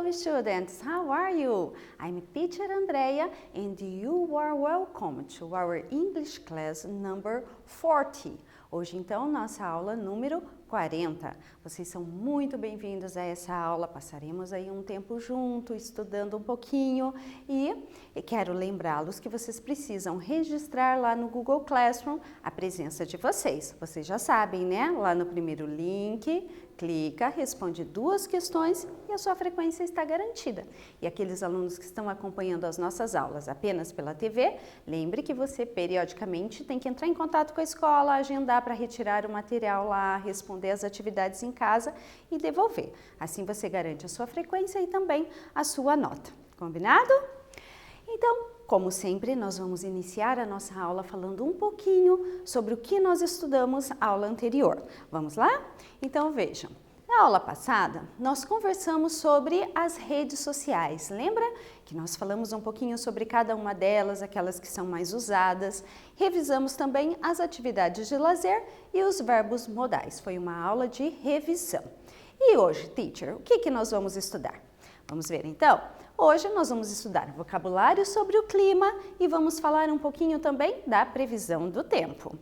Hello students, how are you? I'm teacher Andrea and you are welcome to our English class number 40. Hoje então nossa aula número 40. Vocês são muito bem-vindos a essa aula, passaremos aí um tempo junto, estudando um pouquinho e quero lembrá-los que vocês precisam registrar lá no Google Classroom a presença de vocês. Vocês já sabem, né? Lá no primeiro link, clica, responde 2 questões e a sua frequência está garantida. E aqueles alunos que estão acompanhando as nossas aulas apenas pela TV, lembre que você periodicamente tem que entrar em contato com a escola, agendar para retirar o material lá, responder as atividades em casa e devolver. Assim você garante a sua frequência e também a sua nota. Combinado? Então, como sempre, nós vamos iniciar a nossa aula falando um pouquinho sobre o que nós estudamos na aula anterior. Vamos lá? Então vejam, na aula passada nós conversamos sobre as redes sociais. Lembra que nós falamos um pouquinho sobre cada uma delas, aquelas que são mais usadas. Revisamos também as atividades de lazer e os verbos modais. Foi uma aula de revisão. E hoje, teacher, o que nós vamos estudar? Vamos ver então? Hoje nós vamos estudar vocabulário sobre o clima e vamos falar um pouquinho também da previsão do tempo.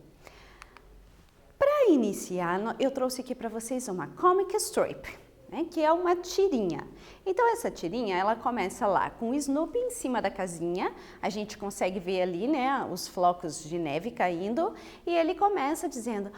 Para iniciar, eu trouxe aqui para vocês uma comic strip, né, que é uma tirinha. Então essa tirinha, ela começa lá com o Snoopy em cima da casinha, a gente consegue ver ali, né, os flocos de neve caindo, e ele começa dizendo,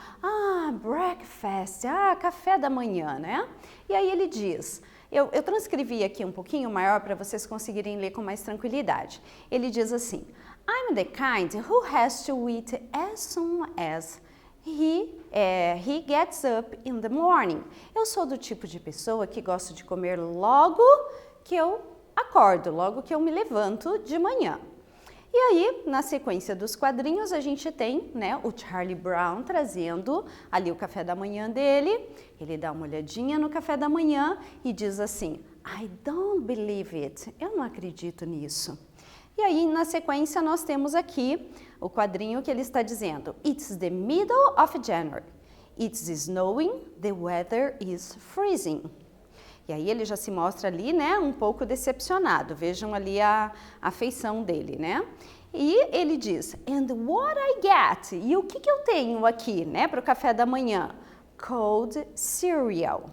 breakfast, café da manhã, né? E aí ele diz... Eu transcrevi aqui um pouquinho maior para vocês conseguirem ler com mais tranquilidade. Ele diz assim, I'm the kind who has to eat as soon as he gets up in the morning. Eu sou do tipo de pessoa que gosta de comer logo que eu acordo, logo que eu me levanto de manhã. E aí, na sequência dos quadrinhos, a gente tem, né, o Charlie Brown trazendo ali o café da manhã dele. Ele dá uma olhadinha no café da manhã e diz assim, I don't believe it. Eu não acredito nisso. E aí, na sequência, nós temos aqui o quadrinho que ele está dizendo, It's the middle of January. It's snowing, the weather is freezing. E aí ele já se mostra ali, né, um pouco decepcionado. Vejam ali a feição dele, né? E ele diz, and what I get? E o que eu tenho aqui, né, para o café da manhã? Cold cereal.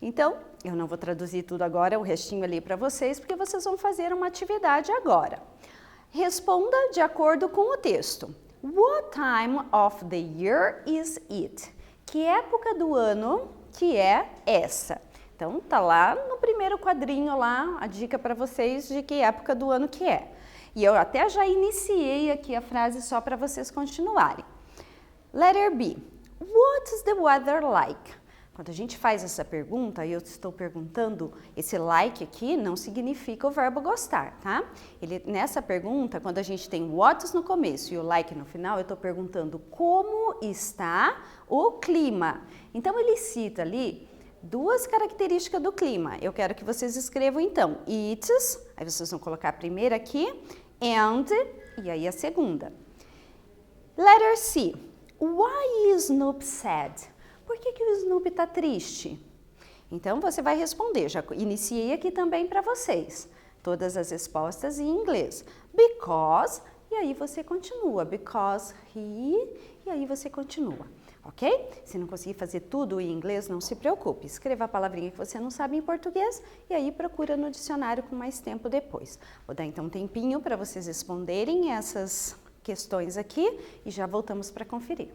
Então, eu não vou traduzir tudo agora, o restinho ali para vocês, porque vocês vão fazer uma atividade agora. Responda de acordo com o texto. What time of the year is it? Que época do ano que é essa? Então, tá lá no primeiro quadrinho lá, a dica para vocês de que época do ano que é. E eu até já iniciei aqui a frase só para vocês continuarem. Letter B. What is the weather like? Quando a gente faz essa pergunta, e eu estou perguntando, esse like aqui não significa o verbo gostar, tá? Nessa pergunta, quando a gente tem what no começo e o like no final, eu estou perguntando como está o clima. Então, ele cita ali 2 características do clima. Eu quero que vocês escrevam então, it's, aí vocês vão colocar a primeira aqui, and, e aí a segunda. Letter C. Why is Snoopy sad? Por que o Snoopy está triste? Então você vai responder, já iniciei aqui também para vocês, todas as respostas em inglês. Because, e aí você continua, because he, e aí você continua. Ok? Se não conseguir fazer tudo em inglês, não se preocupe. Escreva a palavrinha que você não sabe em português e aí procura no dicionário com mais tempo depois. Vou dar então um tempinho para vocês responderem essas questões aqui e já voltamos para conferir.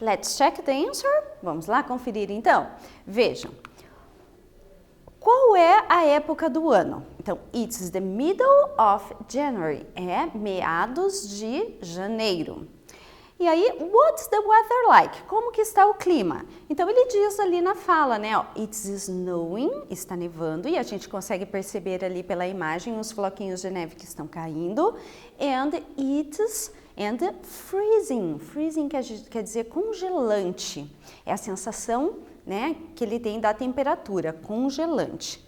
Let's check the answer. Vamos lá conferir então. Vejam. Qual é a época do ano? Então, it's the middle of January. É meados de janeiro. E aí, what's the weather like? Como que está o clima? Então, ele diz ali na fala, né? Ó, it's snowing, está nevando. E a gente consegue perceber ali pela imagem os floquinhos de neve que estão caindo. And it's freezing. Freezing quer dizer congelante. É a sensação, né, que ele tem da temperatura, congelante.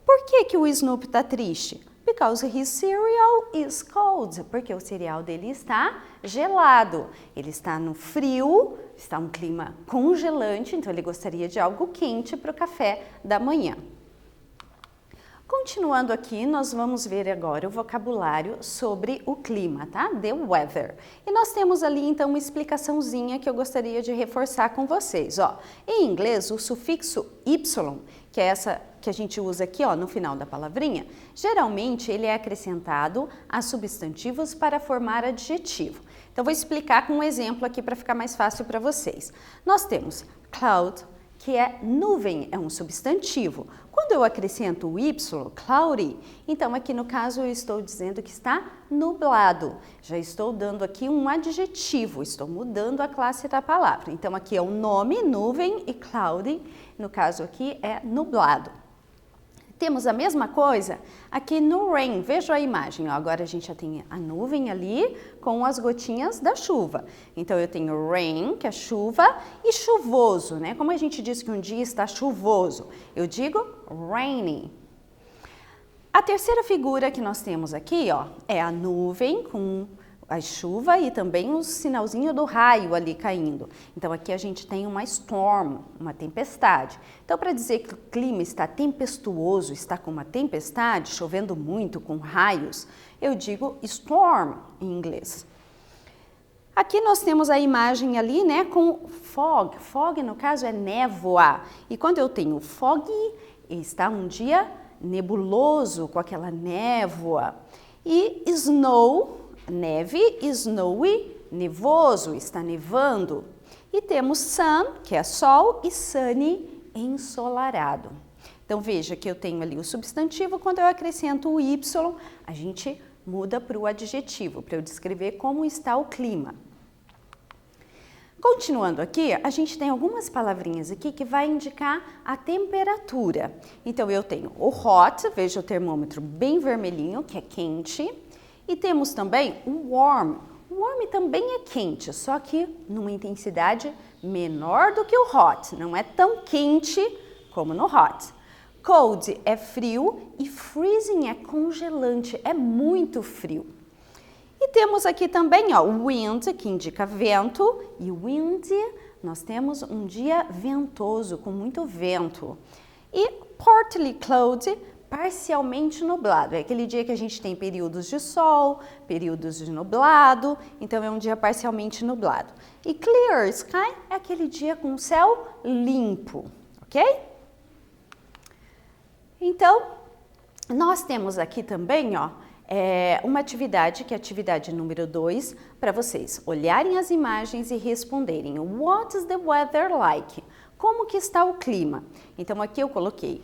Por que o Snoopy está triste? Because his cereal is cold. Porque o cereal dele está gelado. Ele está no frio, está um clima congelante, então ele gostaria de algo quente para o café da manhã. Continuando aqui, nós vamos ver agora o vocabulário sobre o clima, tá? The weather. E nós temos ali, então, uma explicaçãozinha que eu gostaria de reforçar com vocês, ó. Em inglês, o sufixo y, que é essa que a gente usa aqui, ó, no final da palavrinha, geralmente ele é acrescentado a substantivos para formar adjetivo. Então, vou explicar com um exemplo aqui para ficar mais fácil para vocês. Nós temos cloud, que é nuvem, é um substantivo. Quando eu acrescento o y, cloudy, então aqui no caso eu estou dizendo que está nublado. Já estou dando aqui um adjetivo, estou mudando a classe da palavra. Então aqui é o nome, nuvem, e cloudy, no caso aqui é nublado. Temos a mesma coisa aqui no rain, veja a imagem, ó, agora a gente já tem a nuvem ali com as gotinhas da chuva. Então eu tenho rain, que é chuva, e chuvoso, né? Como a gente diz que um dia está chuvoso, eu digo rainy. A terceira figura que nós temos aqui, ó, é a nuvem com a chuva e também o sinalzinho do raio ali caindo. Então aqui a gente tem uma storm, uma tempestade. Então para dizer que o clima está tempestuoso, está com uma tempestade, chovendo muito com raios, eu digo storm em inglês. Aqui nós temos a imagem ali, né, com fog. Fog no caso é névoa. E quando eu tenho foggy, está um dia nebuloso com aquela névoa. E snow, neve, snowy, nevoso, está nevando. E temos sun, que é sol, e sunny, ensolarado. Então veja que eu tenho ali o substantivo, quando eu acrescento o y, a gente muda para o adjetivo, para eu descrever como está o clima. Continuando aqui, a gente tem algumas palavrinhas aqui que vai indicar a temperatura. Então eu tenho o hot, veja o termômetro bem vermelhinho, que é quente. E temos também o warm. O warm também é quente, só que numa intensidade menor do que o hot. Não é tão quente como no hot. Cold é frio e freezing é congelante, é muito frio. E temos aqui também, ó, wind, que indica vento, e wind, nós temos um dia ventoso, com muito vento. E partly cloudy, parcialmente nublado. É aquele dia que a gente tem períodos de sol, períodos de nublado, então é um dia parcialmente nublado. E clear sky é aquele dia com céu limpo, ok? Então, nós temos aqui também, ó, uma atividade, que é a atividade número 2, para vocês olharem as imagens e responderem What is the weather like? Como que está o clima? Então, aqui eu coloquei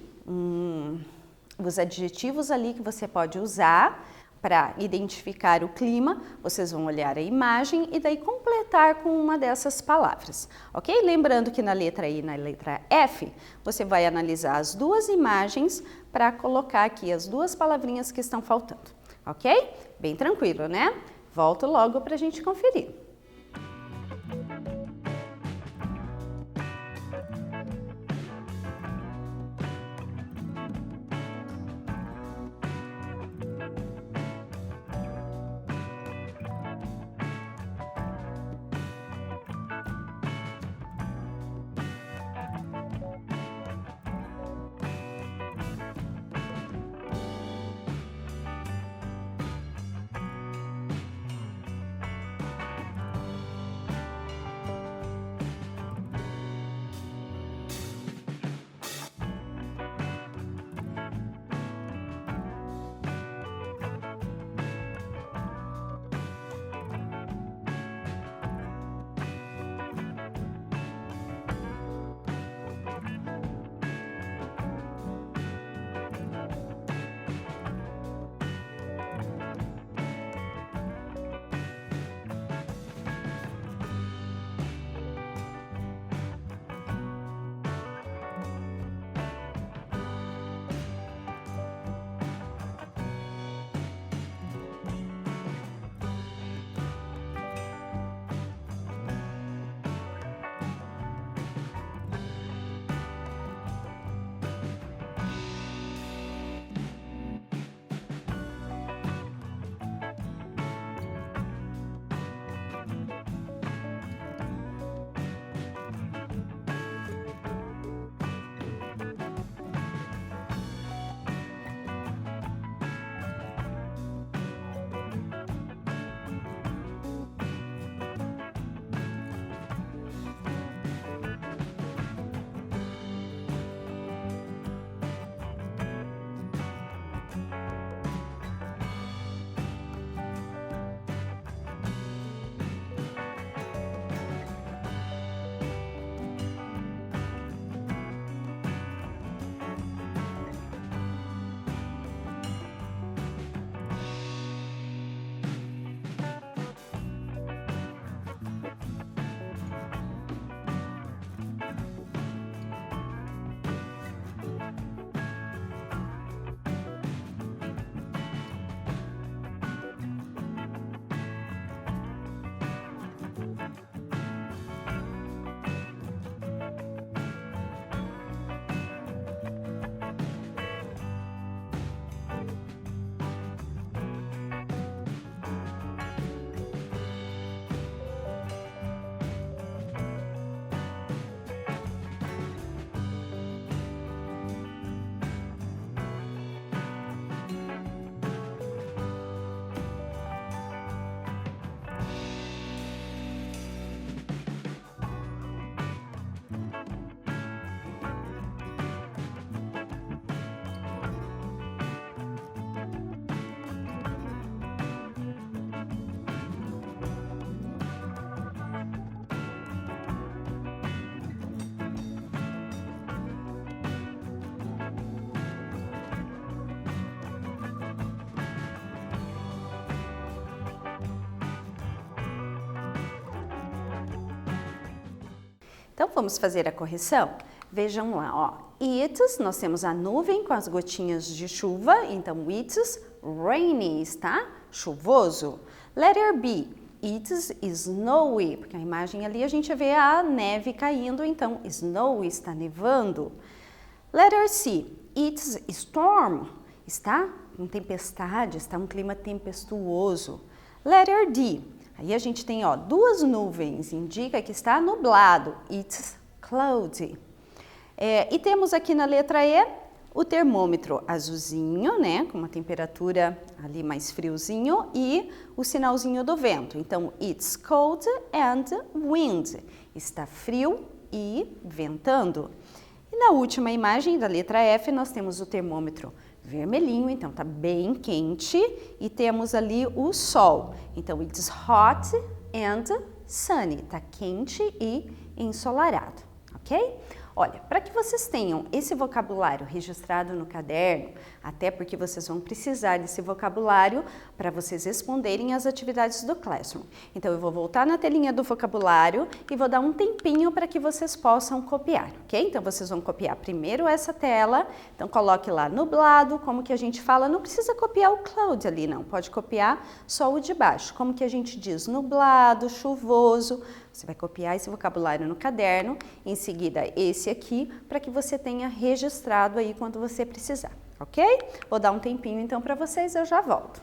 os adjetivos ali que você pode usar para identificar o clima. Vocês vão olhar a imagem e daí completar com uma dessas palavras, ok? Lembrando que na letra I e na letra F, você vai analisar as duas imagens para colocar aqui as duas palavrinhas que estão faltando, ok? Bem tranquilo, né? Volto logo para a gente conferir. Então, vamos fazer a correção? Vejam lá, ó. It's, nós temos a nuvem com as gotinhas de chuva, então it's rainy, está chuvoso. Letter B, it's snowy, porque a imagem ali a gente vê a neve caindo, então snowy está nevando. Letter C, it's storm, está com tempestade, está um clima tempestuoso. Letter D, aí a gente tem ó, duas nuvens, indica que está nublado, it's cloudy. E temos aqui na letra E o termômetro azulzinho, né, com uma temperatura ali mais friozinho e o sinalzinho do vento. Então, it's cold and wind, está frio e ventando. E na última imagem da letra F nós temos o termômetro vermelhinho, então tá bem quente e temos ali o sol. Então, it's hot and sunny, tá quente e ensolarado, ok? Olha, para que vocês tenham esse vocabulário registrado no caderno, até porque vocês vão precisar desse vocabulário para vocês responderem às atividades do Classroom. Então, eu vou voltar na telinha do vocabulário e vou dar um tempinho para que vocês possam copiar, ok? Então, vocês vão copiar primeiro essa tela, então coloque lá nublado, como que a gente fala, não precisa copiar o cloud ali não, pode copiar só o de baixo, como que a gente diz nublado, chuvoso. Você vai copiar esse vocabulário no caderno, em seguida esse aqui, para que você tenha registrado aí quando você precisar, ok? Vou dar um tempinho então para vocês, eu já volto.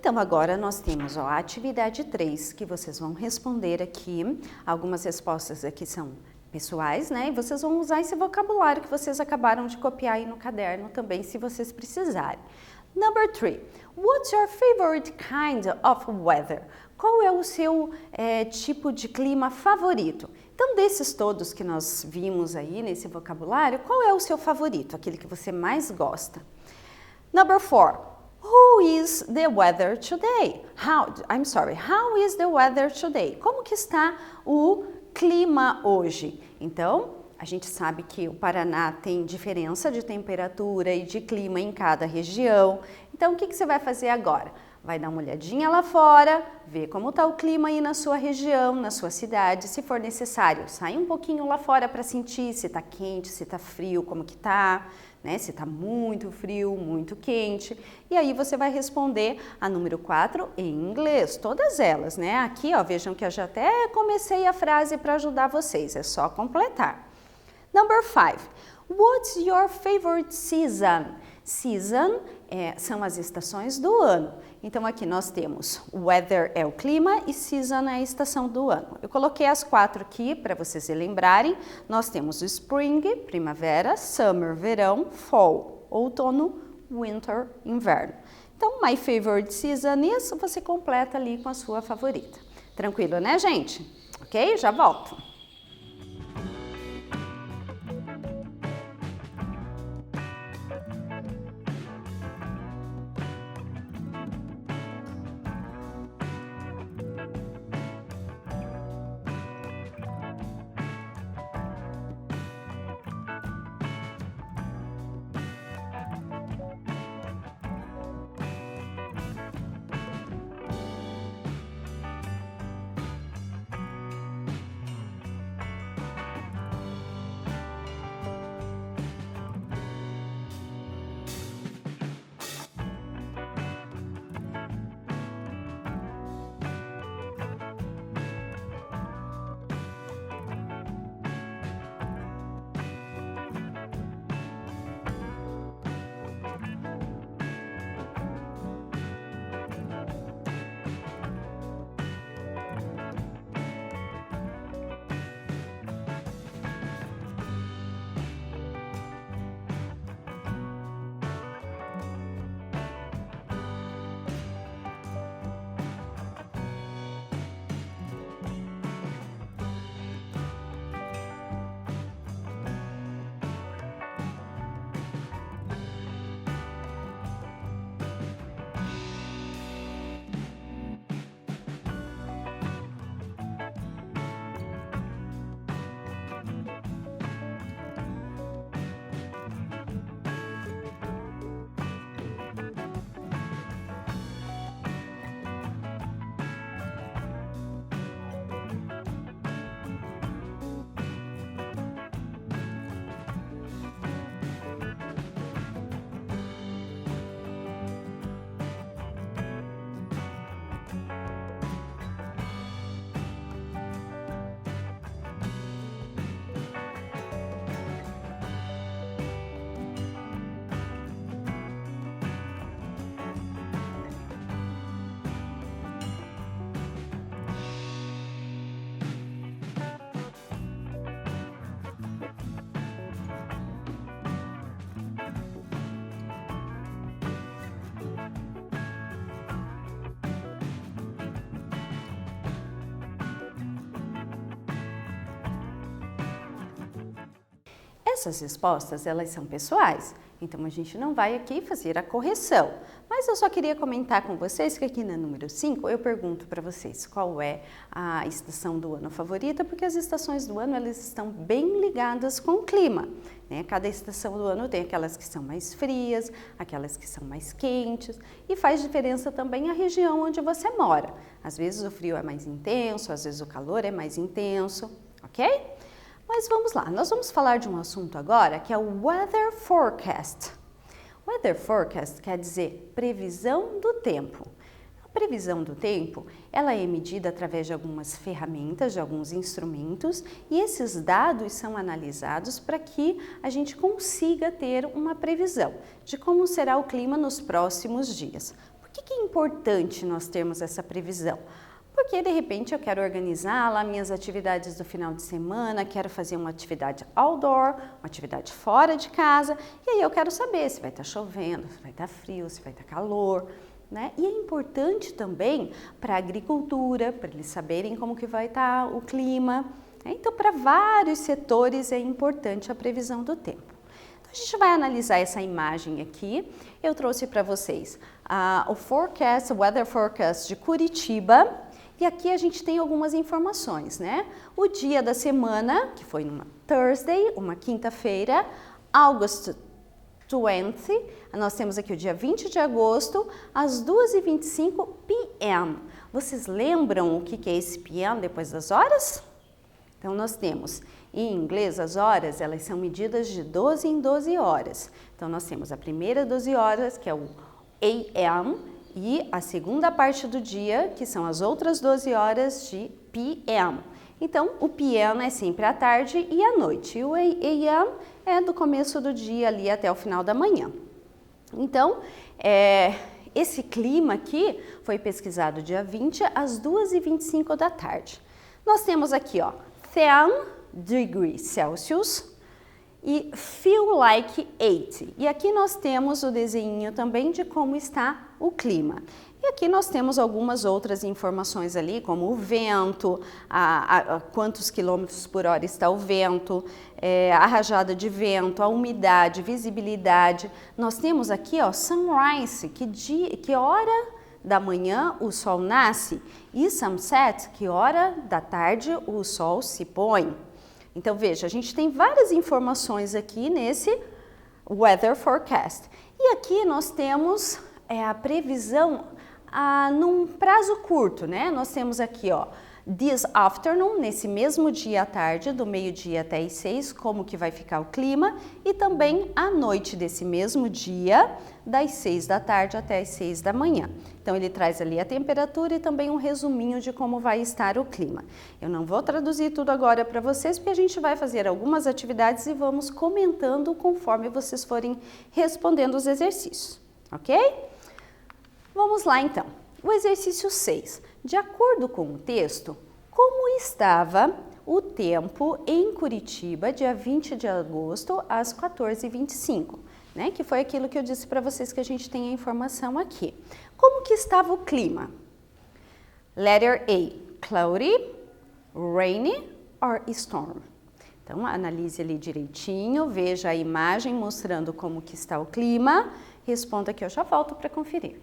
Então, agora nós temos a atividade 3, que vocês vão responder aqui. Algumas respostas aqui são pessoais, né? E vocês vão usar esse vocabulário que vocês acabaram de copiar aí no caderno também, se vocês precisarem. Number 3. What's your favorite kind of weather? Qual é o seu tipo de clima favorito? Então, desses todos que nós vimos aí nesse vocabulário, qual é o seu favorito? Aquele que você mais gosta? Number 4. Who is the weather today? How is the weather today? Como que está o clima hoje? Então, a gente sabe que o Paraná tem diferença de temperatura e de clima em cada região. Então, o que você vai fazer agora? Vai dar uma olhadinha lá fora, ver como está o clima aí na sua região, na sua cidade. Se for necessário, sai um pouquinho lá fora para sentir se está quente, se está frio, como que está, né? Se está muito frio, muito quente. E aí você vai responder a número 4 em inglês, todas elas, né? Aqui, ó, vejam que eu já até comecei a frase para ajudar vocês, é só completar. Number 5. What's your favorite season? Season são as estações do ano. Então, aqui nós temos weather é o clima e season é a estação do ano. Eu coloquei as 4 aqui para vocês se lembrarem. Nós temos o spring, primavera, summer, verão, fall, outono, winter, inverno. Então, my favorite season is, você completa ali com a sua favorita. Tranquilo, né, gente? Ok? Já volto. Essas respostas, elas são pessoais, então a gente não vai aqui fazer a correção. Mas eu só queria comentar com vocês que aqui na número 5 eu pergunto para vocês qual é a estação do ano favorita, porque as estações do ano elas estão bem ligadas com o clima, né? Cada estação do ano tem aquelas que são mais frias, aquelas que são mais quentes e faz diferença também a região onde você mora. Às vezes o frio é mais intenso, às vezes o calor é mais intenso, ok? Mas vamos lá, nós vamos falar de um assunto agora que é o Weather Forecast. Weather Forecast quer dizer previsão do tempo. A previsão do tempo, ela é medida através de algumas ferramentas, de alguns instrumentos, e esses dados são analisados para que a gente consiga ter uma previsão de como será o clima nos próximos dias. Por que é importante nós termos essa previsão? Porque de repente eu quero organizar lá minhas atividades do final de semana, quero fazer uma atividade outdoor, uma atividade fora de casa, e aí eu quero saber se vai estar chovendo, se vai estar frio, se vai estar calor, né? E é importante também para a agricultura, para eles saberem como que vai estar o clima. Então, para vários setores é importante a previsão do tempo. Então, a gente vai analisar essa imagem aqui. Eu trouxe para vocês o weather forecast de Curitiba. E aqui a gente tem algumas informações, né? O dia da semana, que foi numa Thursday, uma quinta-feira, August 20, nós temos aqui o dia 20 de agosto, às 2h25 p.m. Vocês lembram o que é esse p.m. depois das horas? Então, nós temos, em inglês, as horas, elas são medidas de 12 em 12 horas. Então, nós temos a primeira 12 horas, que é o a.m., e a segunda parte do dia, que são as outras 12 horas de p.m. Então, o p.m. é sempre à tarde e à noite. E o a.m. é do começo do dia ali até o final da manhã. Então, esse clima aqui foi pesquisado dia 20 às 2h25 da tarde. Nós temos aqui, ó, 10 degrees Celsius e feel like 80. E aqui nós temos o desenho também de como está o clima. E aqui nós temos algumas outras informações ali, como o vento, a quantos quilômetros por hora está o vento, a rajada de vento, a umidade, visibilidade. Nós temos aqui, ó, sunrise, que hora da manhã o sol nasce, e sunset, que hora da tarde o sol se põe. Então, veja, a gente tem várias informações aqui nesse weather forecast. E aqui nós temos a previsão num prazo curto, né? Nós temos aqui, ó, this afternoon, nesse mesmo dia à tarde, do meio-dia até as 6, como que vai ficar o clima, e também à noite desse mesmo dia, das 6 da tarde até as 6 da manhã. Então, ele traz ali a temperatura e também um resuminho de como vai estar o clima. Eu não vou traduzir tudo agora para vocês, porque a gente vai fazer algumas atividades e vamos comentando conforme vocês forem respondendo os exercícios, ok? Vamos lá, então. O exercício 6. De acordo com o texto, como estava o tempo em Curitiba, dia 20 de agosto, às 14h25, né? Que foi aquilo que eu disse para vocês que a gente tem a informação aqui. Como que estava o clima? Letter A, cloudy, rainy or storm. Então, analise ali direitinho, veja a imagem mostrando como que está o clima. Responda que eu já volto para conferir.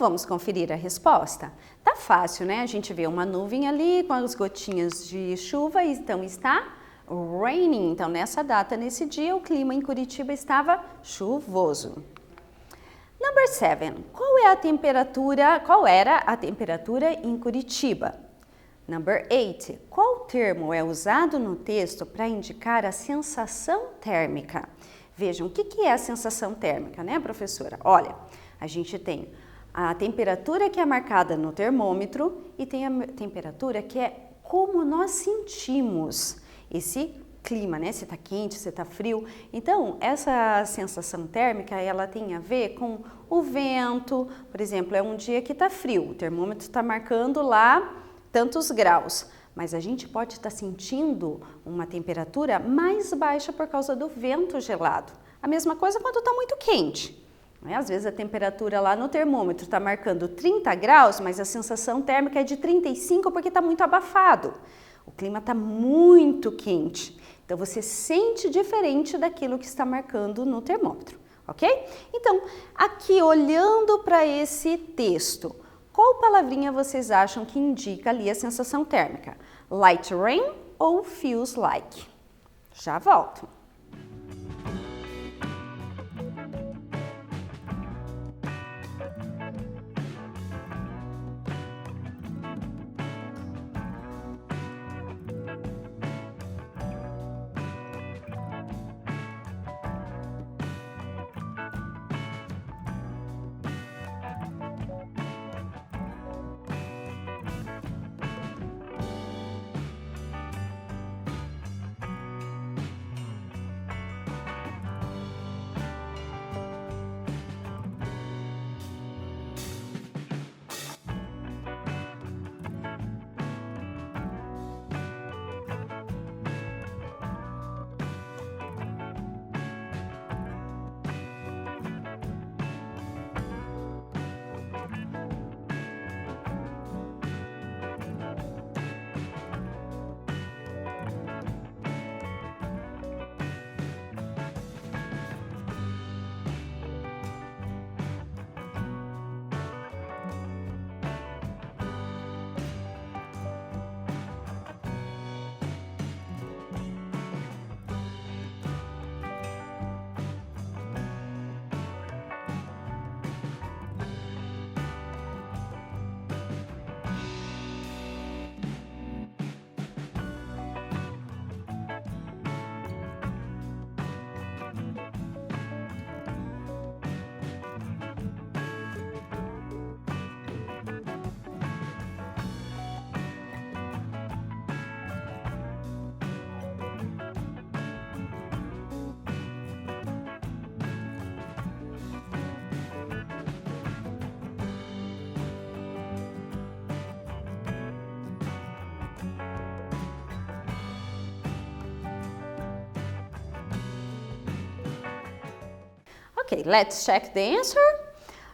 vamos conferir a resposta. Tá fácil, né? A gente vê uma nuvem ali com as gotinhas de chuva, então está raining. Então, nessa data, nesse dia, o clima em Curitiba estava chuvoso. Number 7. Qual era a temperatura em Curitiba? Number 8. Qual termo é usado no texto para indicar a sensação térmica? Vejam, o que é a sensação térmica, né, professora? Olha, a gente tem a temperatura que é marcada no termômetro e tem a temperatura que é como nós sentimos esse clima, né? Se está quente, se está frio. Então, essa sensação térmica, ela tem a ver com o vento. Por exemplo, é um dia que está frio, o termômetro está marcando lá tantos graus, mas a gente pode estar sentindo uma temperatura mais baixa por causa do vento gelado. A mesma coisa quando está muito quente. Né? Às vezes a temperatura lá no termômetro está marcando 30 graus, mas a sensação térmica é de 35 porque está muito abafado. O clima está muito quente, então você sente diferente daquilo que está marcando no termômetro, ok? Então, aqui olhando para esse texto, qual palavrinha vocês acham que indica ali a sensação térmica? Light rain ou feels like? Já volto. Ok, let's check the answer.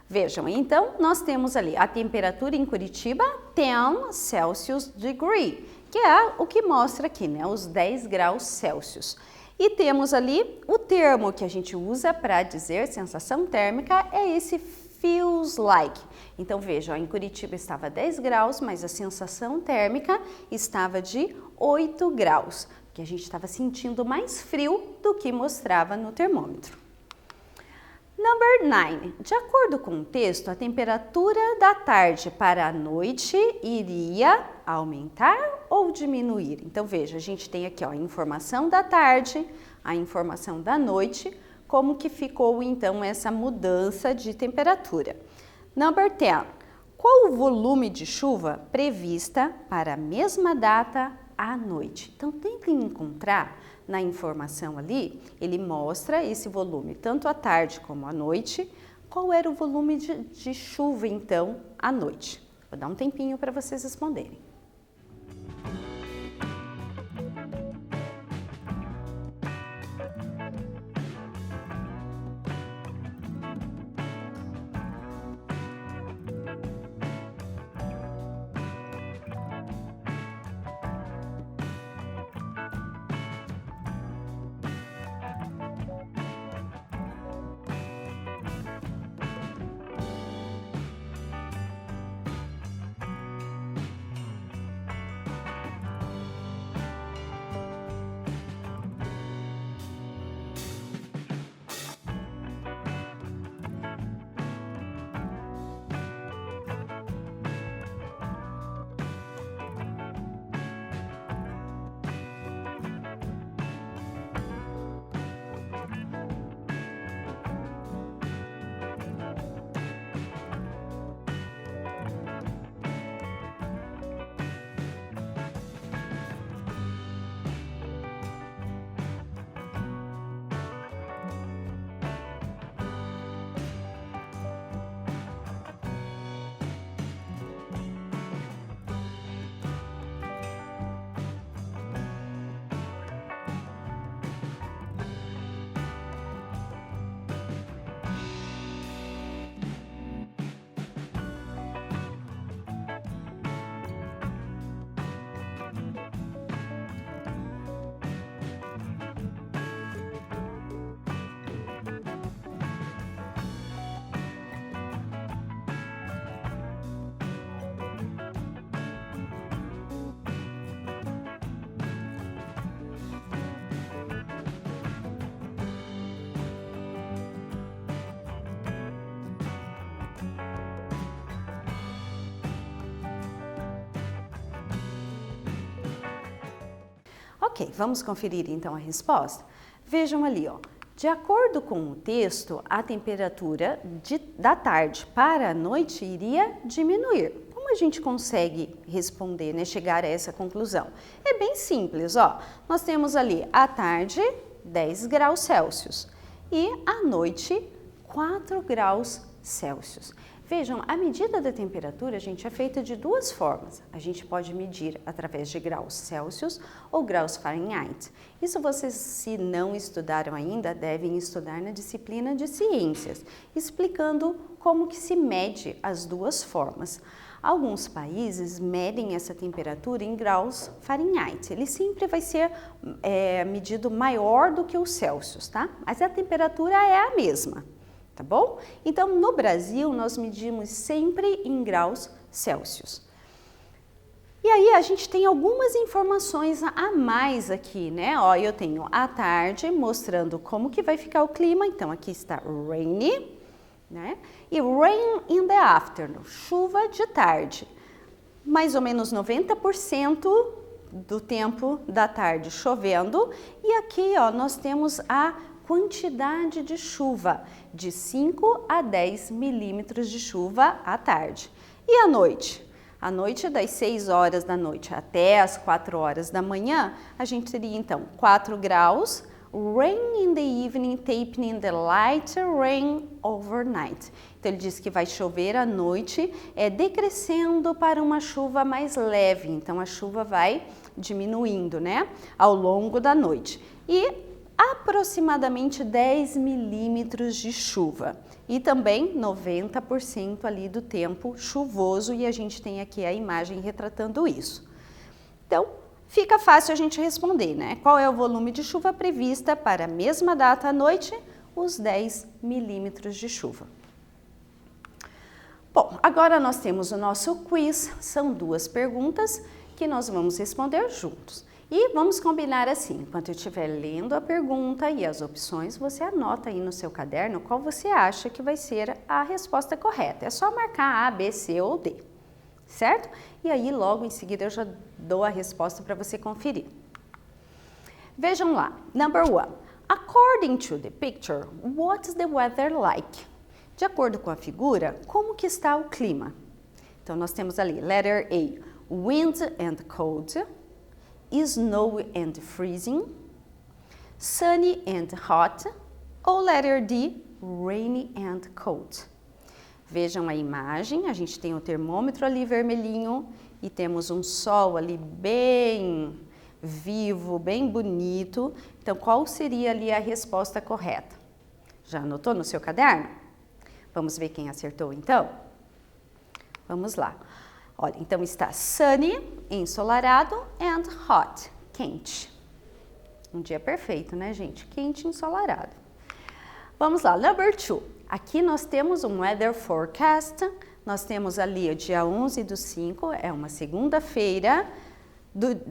Vejam, então, nós temos ali a temperatura em Curitiba, 10 Celsius degree, que é o que mostra aqui, né, os 10 graus Celsius. E temos ali o termo que a gente usa para dizer sensação térmica, é esse feels like. Então, vejam, em Curitiba estava 10 graus, mas a sensação térmica estava de 8 graus, que a gente estava sentindo mais frio do que mostrava no termômetro. Number 9. De acordo com o texto, a temperatura da tarde para a noite iria aumentar ou diminuir? Então, veja, a gente tem aqui ó, a informação da tarde, a informação da noite, como que ficou então essa mudança de temperatura. Number 10. Qual o volume de chuva prevista para a mesma data à noite? Então, tentem encontrar na informação ali, ele mostra esse volume, tanto à tarde como à noite. Qual era o volume de chuva, então, à noite? Vou dar um tempinho para vocês responderem. Ok, vamos conferir então a resposta? Vejam ali, ó. De acordo com o texto, a temperatura da tarde para a noite iria diminuir. Como a gente consegue responder, né, chegar a essa conclusão? É bem simples, ó. Nós temos ali à tarde 10 graus Celsius e à noite 4 graus Celsius. Vejam, a medida da temperatura, gente, é feita de duas formas. A gente pode medir através de graus Celsius ou graus Fahrenheit. Isso vocês, se não estudaram ainda, devem estudar na disciplina de ciências, explicando como que se mede as duas formas. Alguns países medem essa temperatura em graus Fahrenheit. Ele sempre vai ser medido maior do que o Celsius, tá? Mas a temperatura é a mesma. Tá bom? Então, no Brasil, nós medimos sempre em graus Celsius. E aí, a gente tem algumas informações a mais aqui, né? Ó, eu tenho à tarde mostrando como que vai ficar o clima. Então, aqui está rainy, né? E rain in the afternoon, chuva de tarde. Mais ou menos 90% do tempo da tarde chovendo. E aqui, ó, nós temos a quantidade de chuva, de 5 a 10 milímetros de chuva à tarde. E à noite? À noite, das 6 horas da noite até as 4 horas da manhã, a gente teria então 4 graus, rain in the evening, tapening the light rain overnight. Então, ele diz que vai chover à noite, decrescendo para uma chuva mais leve. Então, a chuva vai diminuindo, né, ao longo da noite. E aproximadamente 10 milímetros de chuva e também 90% ali do tempo chuvoso, e a gente tem aqui a imagem retratando isso. Então, fica fácil a gente responder, né? Qual é o volume de chuva prevista para a mesma data à noite? Os 10 milímetros de chuva. Bom, agora nós temos o nosso quiz, são 2 perguntas que nós vamos responder juntos. E vamos combinar assim, enquanto eu estiver lendo a pergunta e as opções, você anota aí no seu caderno qual você acha que vai ser a resposta correta. É só marcar A, B, C ou D, certo? E aí logo em seguida eu já dou a resposta para você conferir. Vejam lá, number 1. According to the picture, what is the weather like? De acordo com a figura, como que está o clima? Então nós temos ali, letter A, wind and cold. Snow and freezing, sunny and hot, ou letter D, rainy and cold. Vejam a imagem, a gente tem o termômetro ali vermelhinho e temos um sol ali bem vivo, bem bonito. Então, qual seria ali a resposta correta? Já anotou no seu caderno? Vamos ver quem acertou então? Vamos lá. Olha, então está sunny, ensolarado, and hot, quente. Um dia perfeito, né, gente? Quente e ensolarado. Vamos lá, number 2. Aqui nós temos um weather forecast. Nós temos ali o dia 11/5, é uma segunda-feira,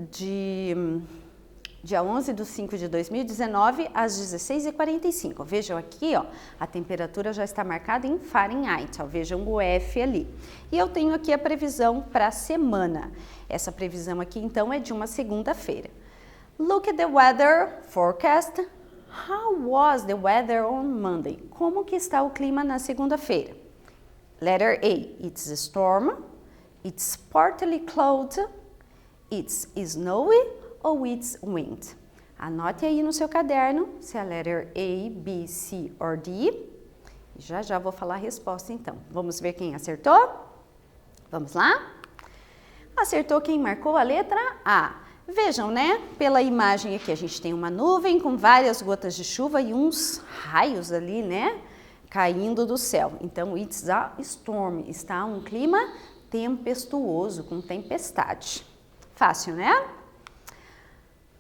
dia 11/5 de 2019, às 16h45. Vejam aqui, ó, a temperatura já está marcada em Fahrenheit, ó, vejam o F ali. E eu tenho aqui a previsão para a semana. Essa previsão aqui, então, é de uma segunda-feira. Look at the weather forecast. How was the weather on Monday? Como que está o clima na segunda-feira? Letter A, it's a storm, it's partly cloudy, it's snowy, ou it's wind. Anote aí no seu caderno se é a letter A, B, C ou D. Já vou falar a resposta então. Vamos ver quem acertou? Vamos lá? Acertou quem marcou a letra A. Vejam, né? Pela imagem aqui a gente tem uma nuvem com várias gotas de chuva e uns raios ali, né? Caindo do céu. Então, it's a storm. Está um clima tempestuoso, com tempestade. Fácil, né?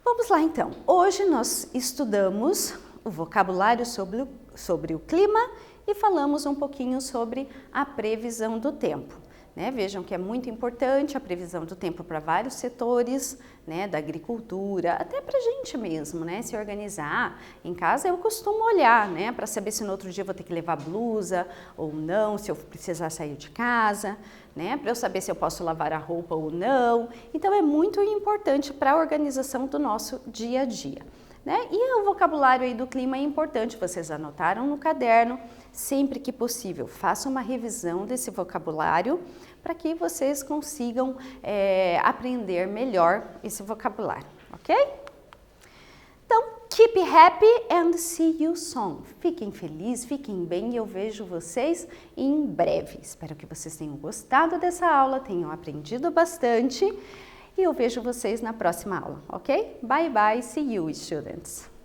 Vamos lá então, hoje nós estudamos o vocabulário sobre o clima e falamos um pouquinho sobre a previsão do tempo. né? Vejam que é muito importante a previsão do tempo para vários setores, né? Da agricultura, até para a gente mesmo, né? Se organizar. Em casa eu costumo olhar, né? Para saber se no outro dia eu vou ter que levar blusa ou não, se eu precisar sair de casa, né? Para eu saber se eu posso lavar a roupa ou não. Então é muito importante para a organização do nosso dia a dia. Né? E o vocabulário aí do clima é importante, vocês anotaram no caderno, sempre que possível, façam uma revisão desse vocabulário para que vocês consigam aprender melhor esse vocabulário, ok? Então, keep happy and see you soon. Fiquem felizes, fiquem bem e eu vejo vocês em breve. Espero que vocês tenham gostado dessa aula, tenham aprendido bastante. E eu vejo vocês na próxima aula, ok? Bye bye, see you, students!